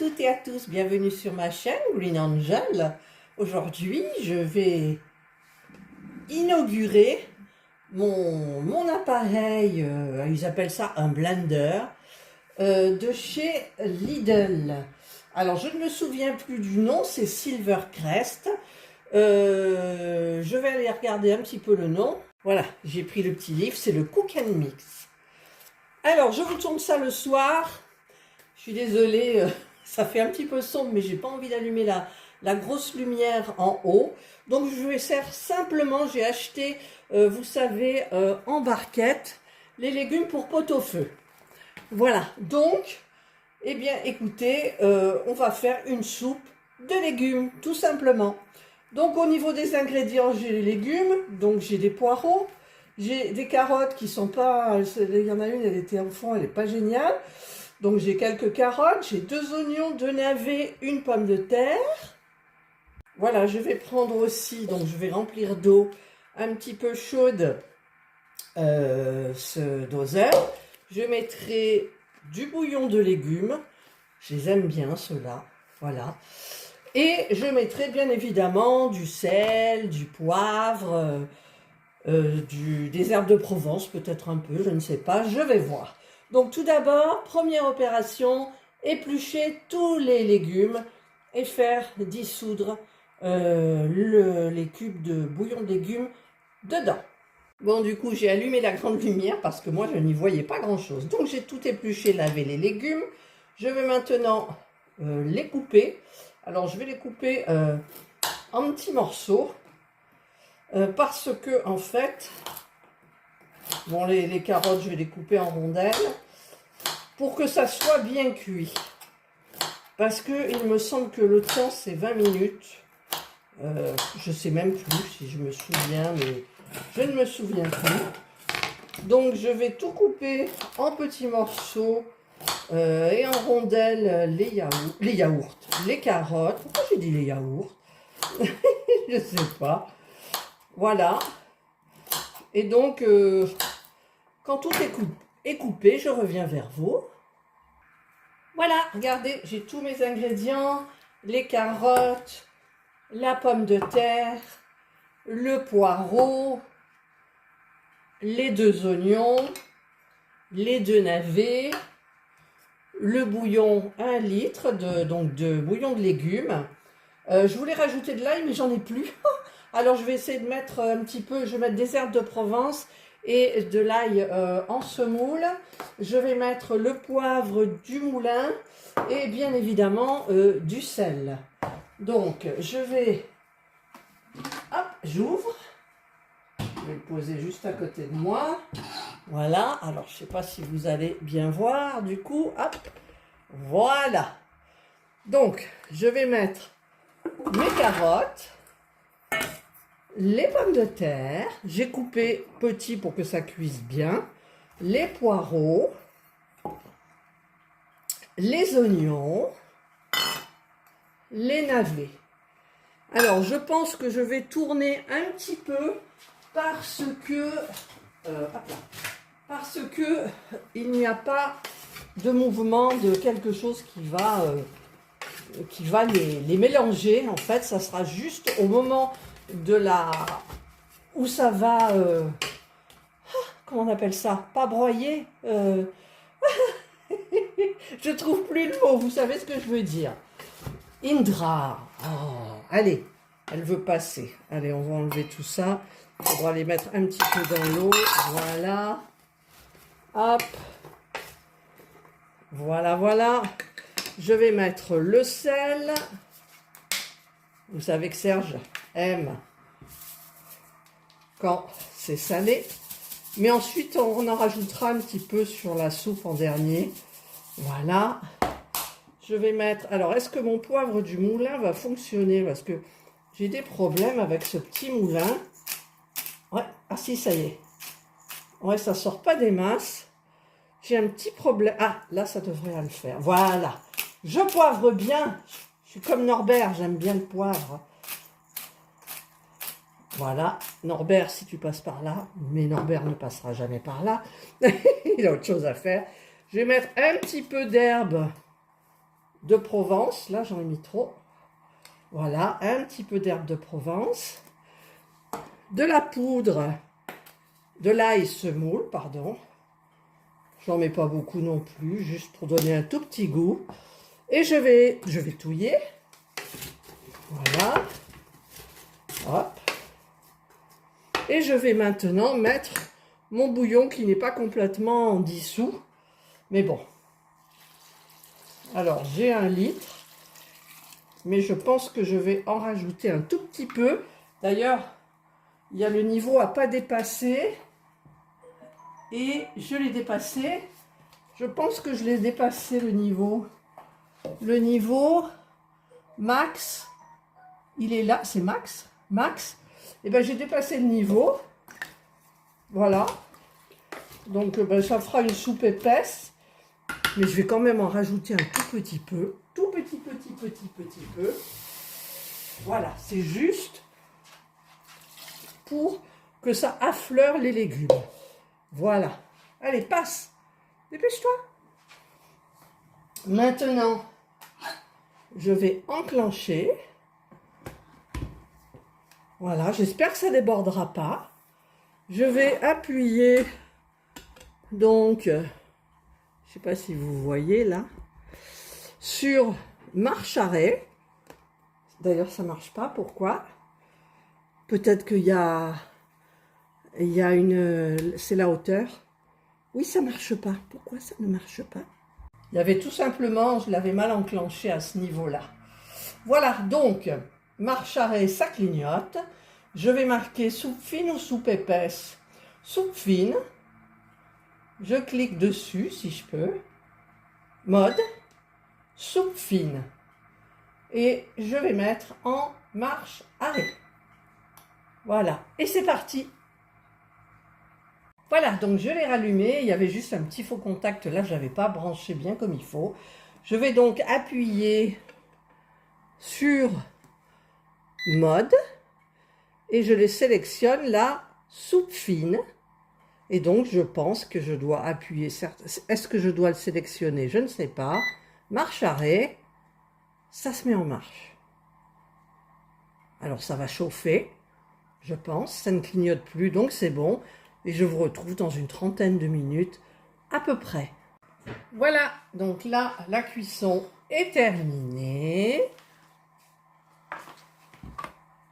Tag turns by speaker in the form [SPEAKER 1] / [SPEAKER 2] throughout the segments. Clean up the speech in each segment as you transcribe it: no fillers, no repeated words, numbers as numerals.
[SPEAKER 1] toutes et à tous, bienvenue sur ma chaîne Green Angel. Aujourd'hui, je vais inaugurer mon appareil, ils appellent ça un blender, de chez Lidl. Alors, je ne me souviens plus du nom, c'est Silvercrest. Je vais aller regarder un petit peu le nom. Voilà, j'ai pris le petit livre, c'est le Cook and Mix. Alors, je vous tourne ça le soir. Je suis désolée, ça fait un petit peu sombre, mais j'ai pas envie d'allumer la grosse lumière en haut. Donc je vais faire simplement, j'ai acheté, vous savez, en barquette, les légumes pour pot-au-feu. Voilà, donc, eh bien écoutez, on va faire une soupe de légumes, tout simplement. Donc au niveau des ingrédients, j'ai les légumes, donc j'ai des poireaux, j'ai des carottes qui sont pas, il y en a une, elle était en fond, elle n'est pas géniale. Donc j'ai quelques carottes, j'ai 2 oignons, 2 navets, une pomme de terre. Voilà, je vais prendre aussi, donc je vais remplir d'eau un petit peu chaude ce doseur. Je mettrai du bouillon de légumes, je les aime bien ceux-là, voilà. Et je mettrai bien évidemment du sel, du poivre, des herbes de Provence, peut-être un peu, je ne sais pas, je vais voir. Donc tout d'abord, première opération, éplucher tous les légumes et faire dissoudre les cubes de bouillon de légumes dedans. Bon, du coup, j'ai allumé la grande lumière parce que moi, je n'y voyais pas grand-chose. Donc j'ai tout épluché, lavé les légumes. Je vais maintenant les couper. Alors, je vais les couper en petits morceaux parce que, en fait, bon, les carottes, je vais les couper en rondelles pour que ça soit bien cuit. Parce que il me semble que le temps, c'est 20 minutes. Je ne sais même plus si je me souviens, mais je ne me souviens plus. Donc, je vais tout couper en petits morceaux et en rondelles les yaourts, les carottes. Pourquoi j'ai dit les yaourts? Je ne sais pas. Voilà. Et donc, quand tout est coupé, je reviens vers vous. Voilà, regardez, j'ai tous mes ingrédients, les carottes, la pomme de terre, le poireau, les 2 oignons, les 2 navets, le bouillon 1 litre, de bouillon de légumes. Je voulais rajouter de l'ail, mais j'en ai plus. Alors je vais essayer de mettre un petit peu, je vais mettre des herbes de Provence et de l'ail en semoule. Je vais mettre le poivre du moulin et bien évidemment du sel. Donc je vais, hop, j'ouvre. Je vais le poser juste à côté de moi. Voilà, alors je ne sais pas si vous allez bien voir du coup, hop, voilà. Donc je vais mettre mes carottes. Les pommes de terre, j'ai coupé petit pour que ça cuise bien, les poireaux, les oignons, les navets. Alors, je pense que je vais tourner un petit peu parce que il n'y a pas de mouvement de quelque chose qui va les mélanger. En fait, ça sera juste au moment où ça va, comment on appelle ça, pas broyer, je trouve plus le mot, vous savez ce que je veux dire. Indra, oh, allez, elle veut passer, allez, on va enlever tout ça, il faudra les mettre un petit peu dans l'eau, voilà, hop, voilà, voilà, je vais mettre le sel, vous savez que Serge aime quand c'est salé. Mais ensuite, on en rajoutera un petit peu sur la soupe en dernier. Voilà. Je vais mettre... Alors, est-ce que mon poivre du moulin va fonctionner? Parce que j'ai des problèmes avec ce petit moulin. Ouais, ah si, ça y est. Ouais, ça sort pas des masses. J'ai un petit problème. Ah, là, ça devrait le faire. Voilà. Je poivre bien. Je suis comme Norbert, j'aime bien le poivre. Voilà, Norbert, si tu passes par là, mais Norbert ne passera jamais par là, il a autre chose à faire. Je vais mettre un petit peu d'herbe de Provence. Là, j'en ai mis trop. Voilà, un petit peu d'herbe de Provence. De la poudre de l'ail semoule, pardon. J'en mets pas beaucoup non plus, juste pour donner un tout petit goût. Et je vais touiller. Voilà. Hop. Et je vais maintenant mettre mon bouillon qui n'est pas complètement dissous. Mais bon. Alors, j'ai 1 litre. Mais je pense que je vais en rajouter un tout petit peu. D'ailleurs, il y a le niveau à pas dépasser. Et je l'ai dépassé. Je pense que je l'ai dépassé le niveau. Le niveau max. Il est là. C'est max. Max. Et bien j'ai dépassé le niveau. Voilà. Donc ben, ça fera une soupe épaisse. Mais je vais quand même en rajouter un tout petit peu. Tout petit peu. Voilà. C'est juste pour que ça affleure les légumes. Voilà. Allez, passe. Dépêche-toi. Maintenant, je vais enclencher. Voilà, j'espère que ça ne débordera pas. Je vais appuyer, donc, je ne sais pas si vous voyez là, sur marche arrêt. D'ailleurs, ça ne marche pas. Pourquoi? Peut-être qu'il y a une... C'est la hauteur. Oui, ça ne marche pas. Pourquoi ça ne marche pas? Il y avait tout simplement, je l'avais mal enclenché à ce niveau-là. Voilà, donc, marche arrêt, ça clignote. Je vais marquer soupe fine ou soupe épaisse. Soupe fine. Je clique dessus, si je peux. Mode. Soupe fine. Et je vais mettre en marche arrêt. Voilà, et c'est parti. Voilà, donc je l'ai rallumé, il y avait juste un petit faux contact là, je n'avais pas branché bien comme il faut. Je vais donc appuyer sur mode et je les sélectionne la soupe fine. Et donc je pense que je dois appuyer, est-ce que je dois le sélectionner? Je ne sais pas. Marche arrêt, ça se met en marche. Alors ça va chauffer, je pense, ça ne clignote plus, donc c'est bon. Et je vous retrouve dans une trentaine de minutes à peu près. Voilà, donc là, la cuisson est terminée.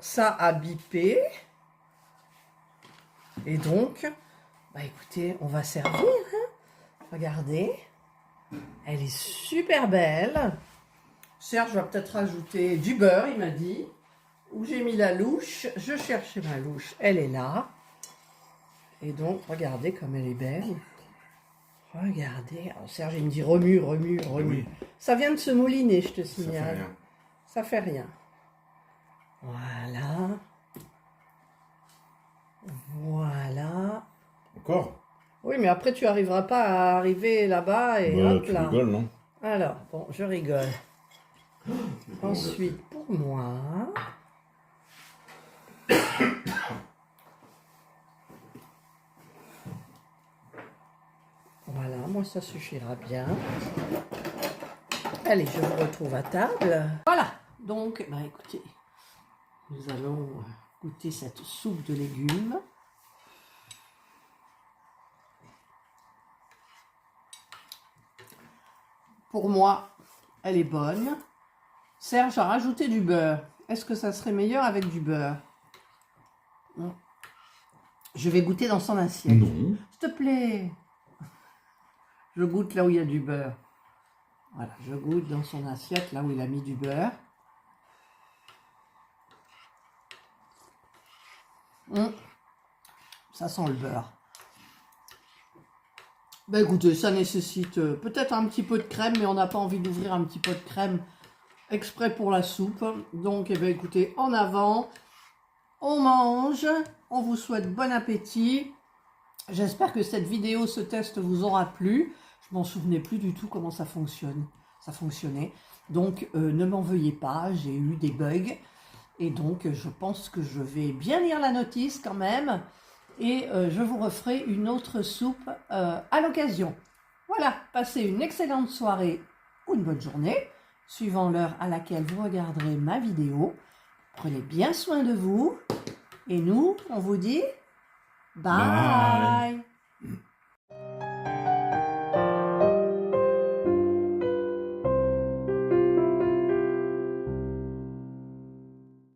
[SPEAKER 1] Ça a bipé. Et donc, bah écoutez, on va servir. Hein. Regardez, elle est super belle. Serge va peut-être rajouter du beurre, il m'a dit. Où j'ai mis la louche. Je cherchais ma louche, elle est là. Et donc, regardez comme elle est belle. Regardez. Alors Serge, il me dit remue. Oui. Ça vient de se mouliner, je te signale. Ça fait rien. Voilà. Voilà.
[SPEAKER 2] Encore?
[SPEAKER 1] Oui, mais après, tu n'arriveras pas à arriver là-bas et hop
[SPEAKER 2] tu
[SPEAKER 1] là.
[SPEAKER 2] rigoles, non?
[SPEAKER 1] Alors, bon, je rigole. Ensuite, pour moi... Voilà, moi ça suffira bien. Allez, je vous retrouve à table. Voilà, donc, bah écoutez, nous allons goûter cette soupe de légumes. Pour moi, elle est bonne. Serge a rajouté du beurre. Est-ce que ça serait meilleur avec du beurre? Je vais goûter dans son assiette.
[SPEAKER 2] Non.
[SPEAKER 1] S'il te plaît. Je goûte là où il y a du beurre. Voilà, je goûte dans son assiette là où il a mis du beurre. Ça sent le beurre. Ben écoutez, ça nécessite peut-être un petit peu de crème, mais on n'a pas envie d'ouvrir un petit peu de crème exprès pour la soupe. Donc, eh ben, écoutez, en avant, on mange. On vous souhaite bon appétit. J'espère que cette vidéo, ce test vous aura plu. Je m'en souvenais plus du tout comment ça fonctionne. Ça fonctionnait. Donc, ne m'en veuillez pas, j'ai eu des bugs. Et donc, je pense que je vais bien lire la notice quand même. Et je vous referai une autre soupe à l'occasion. Voilà, passez une excellente soirée ou une bonne journée. suivant l'heure à laquelle vous regarderez ma vidéo. Prenez bien soin de vous. Et nous, on vous dit bye.